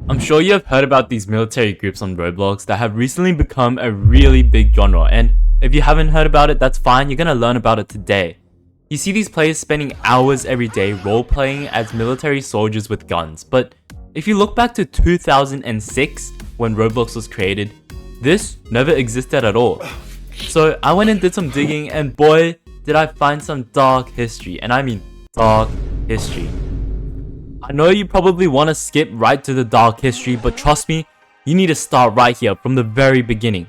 I'm sure you have heard about these military groups on Roblox that have recently become a really big genre, and if you haven't heard about it, that's fine, you're gonna learn about it today. You see these players spending hours every day role-playing as military soldiers with guns, but if you look back to 2006, when Roblox was created, this never existed at all. So I went and did some digging, and boy, did I find some dark history, and I mean dark history. I know you probably want to skip right to the dark history, but trust me, you need to start right here from the very beginning.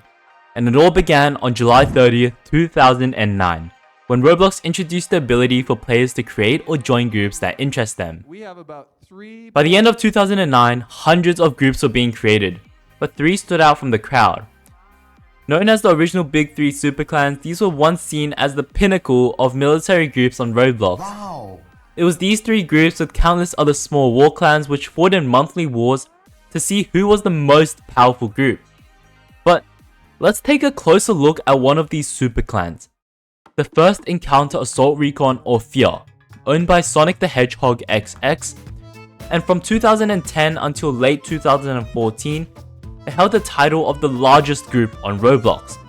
And it all began on July 30th, 2009, when Roblox introduced the ability for players to create or join groups that interest them. By the end of 2009, hundreds of groups were being created, but 3 stood out from the crowd. Known as the original Big 3 superclans, these were once seen as the pinnacle of military groups on Roblox. Wow. It was these 3 groups with countless other small war clans which fought in monthly wars to see who was the most powerful group. But let's take a closer look at one of these superclans. The First Encounter Assault Recon, or F.E.A.R, owned by Sonic the Hedgehog XX, and from 2010 until late 2014, it held the title of the largest group on Roblox.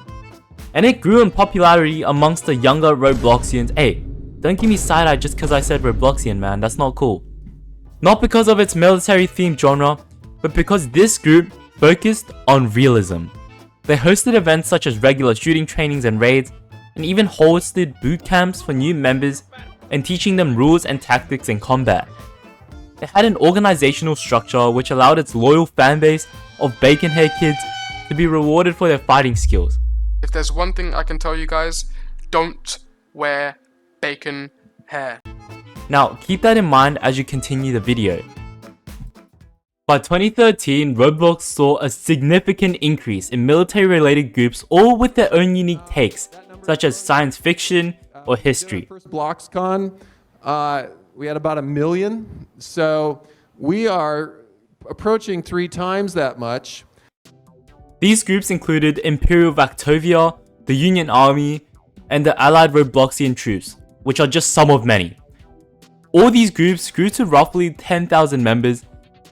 And it grew in popularity amongst the younger Robloxians. Hey, don't give me side-eye just because I said Robloxian, man, that's not cool. Not because of its military-themed genre, but because this group focused on realism. They hosted events such as regular shooting trainings and raids, and even hosted boot camps for new members and teaching them rules and tactics in combat. It had an organizational structure which allowed its loyal fanbase of bacon hair kids to be rewarded for their fighting skills. If there's one thing I can tell you guys, don't wear bacon hair. Now keep that in mind as you continue the video. By 2013, Roblox saw a significant increase in military-related groups, all with their own unique takes, such as science fiction or history. First BloxCon, we had about 1 million, so we are approaching 3 times that much. These groups included Imperial Vactovia, the Union Army, and the Allied Robloxian troops, which are just some of many. All these groups grew to roughly 10,000 members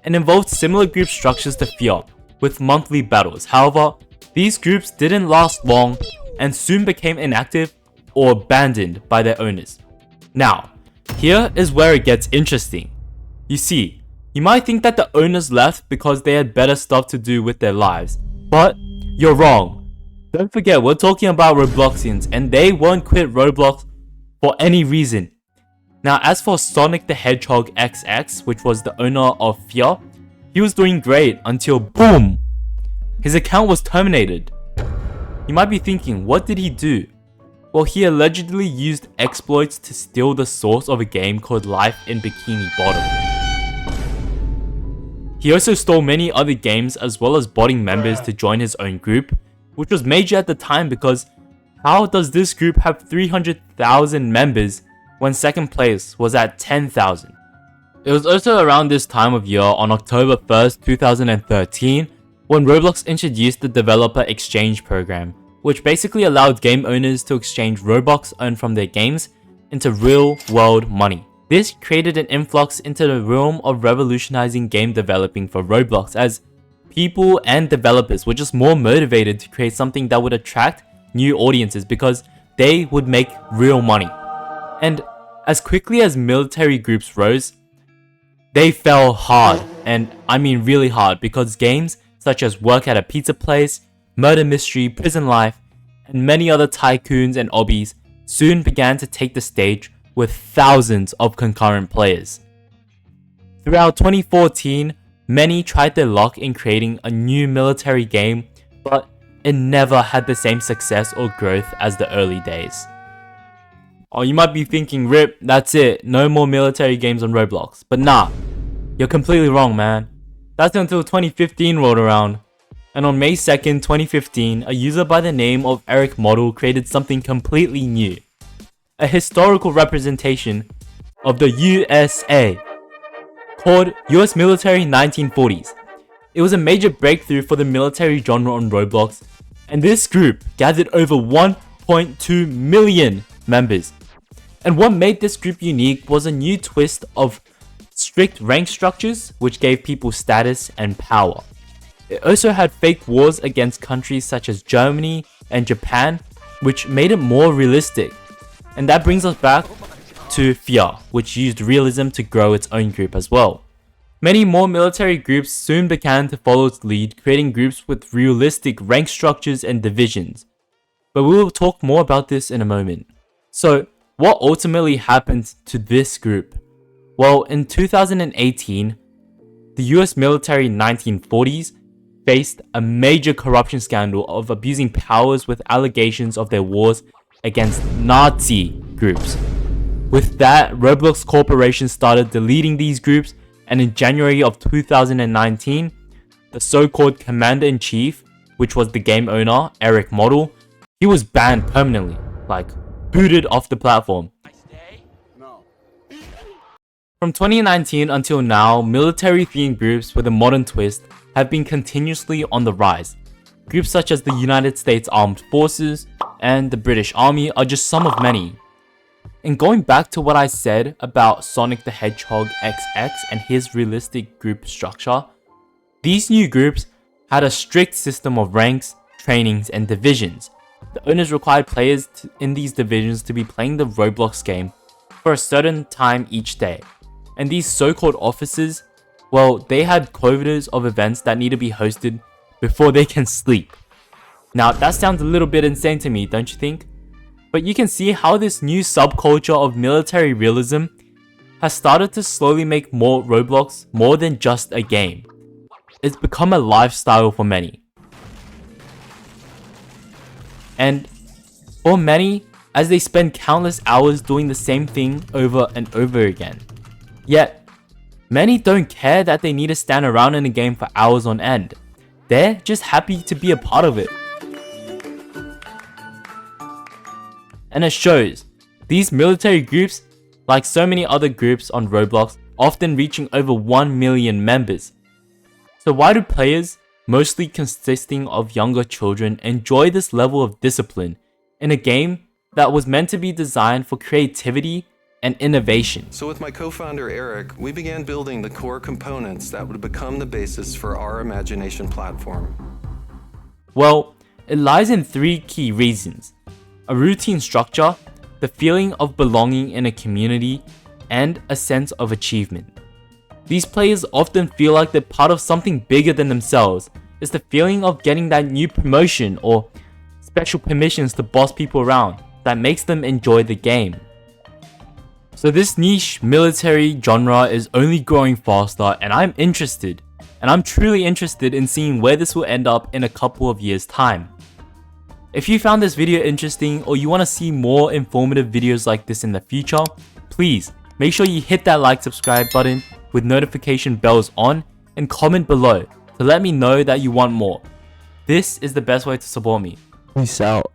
and involved similar group structures to F.E.A.R, with monthly battles. However, these groups didn't last long and soon became inactive or abandoned by their owners. Now, here is where it gets interesting. You see, you might think that the owners left because they had better stuff to do with their lives, but you're wrong. Don't forget, we're talking about Robloxians, and they won't quit Roblox for any reason. Now, as for Sonic the Hedgehog XX, which was the owner of F.E.A.R, he was doing great until boom! His account was terminated. You might be thinking, what did he do? Well, he allegedly used exploits to steal the source of a game called Life in Bikini Bottom. He also stole many other games as well as botting members to join his own group, which was major at the time because how does this group have 300,000 members when second place was at 10,000? It was also around this time of year, on October 1st, 2013, when Roblox introduced the Developer Exchange program, which basically allowed game owners to exchange Robux earned from their games into real-world money. This created an influx into the realm of revolutionizing game developing for Roblox, as people and developers were just more motivated to create something that would attract new audiences because they would make real money. And as quickly as military groups rose, they fell hard, and I mean really hard, because games such as Work at a Pizza Place, Murder Mystery, Prison Life, and many other tycoons and obbies soon began to take the stage with thousands of concurrent players. Throughout 2014, many tried their luck in creating a new military game, but it never had the same success or growth as the early days. Oh, you might be thinking, Rip, that's it, no more military games on Roblox. But nah, you're completely wrong, man. That's until 2015 rolled around. And on May 2nd, 2015, a user by the name of Eric Model created something completely new. A historical representation of the USA, called US Military 1940s. It was a major breakthrough for the military genre on Roblox, and this group gathered over 1.2 million members. And what made this group unique was a new twist of strict rank structures, which gave people status and power. It also had fake wars against countries such as Germany and Japan, which made it more realistic. And that brings us back to F.E.A.R, which used realism to grow its own group as well. Many more military groups soon began to follow its lead, creating groups with realistic rank structures and divisions. But we will talk more about this in a moment. So, what ultimately happened to this group? Well, in 2018, the US military 1940s faced a major corruption scandal of abusing powers with allegations of their wars against Nazi groups. With that, Roblox Corporation started deleting these groups, and in January of 2019, the so-called Commander-in-Chief, which was the game owner, Eric Model, he was banned permanently, like booted off the platform. From 2019 until now, military-themed groups with a modern twist have been continuously on the rise. Groups such as the United States Armed Forces and the British Army are just some of many. And going back to what I said about Sonic the Hedgehog XX and his realistic group structure, these new groups had a strict system of ranks, trainings, and divisions. The owners required players in these divisions to be playing the Roblox game for a certain time each day. And these so-called officers, well, they had quotas of events that need to be hosted before they can sleep. Now, that sounds a little bit insane to me, don't you think? But you can see how this new subculture of military realism has started to slowly make more Roblox more than just a game. It's become a lifestyle for many. And for many, as they spend countless hours doing the same thing over and over again. Yet, many don't care that they need to stand around in a game for hours on end. They're just happy to be a part of it. And it shows. These military groups, like so many other groups on Roblox, often reaching over 1 million members. So why do players, mostly consisting of younger children, enjoy this level of discipline in a game that was meant to be designed for creativity and innovation? So with my co-founder Eric, we began building the core components that would become the basis for our imagination platform. Well, it lies in 3 key reasons: a routine structure, the feeling of belonging in a community, and a sense of achievement. These players often feel like they're part of something bigger than themselves. It's the feeling of getting that new promotion or special permissions to boss people around that makes them enjoy the game. So this niche military genre is only growing faster, and I'm interested. And I'm truly interested in seeing where this will end up in a couple of years' time. If you found this video interesting or you want to see more informative videos like this in the future, please make sure you hit that like, subscribe button with notification bells on, and comment below to let me know that you want more. This is the best way to support me. Peace out.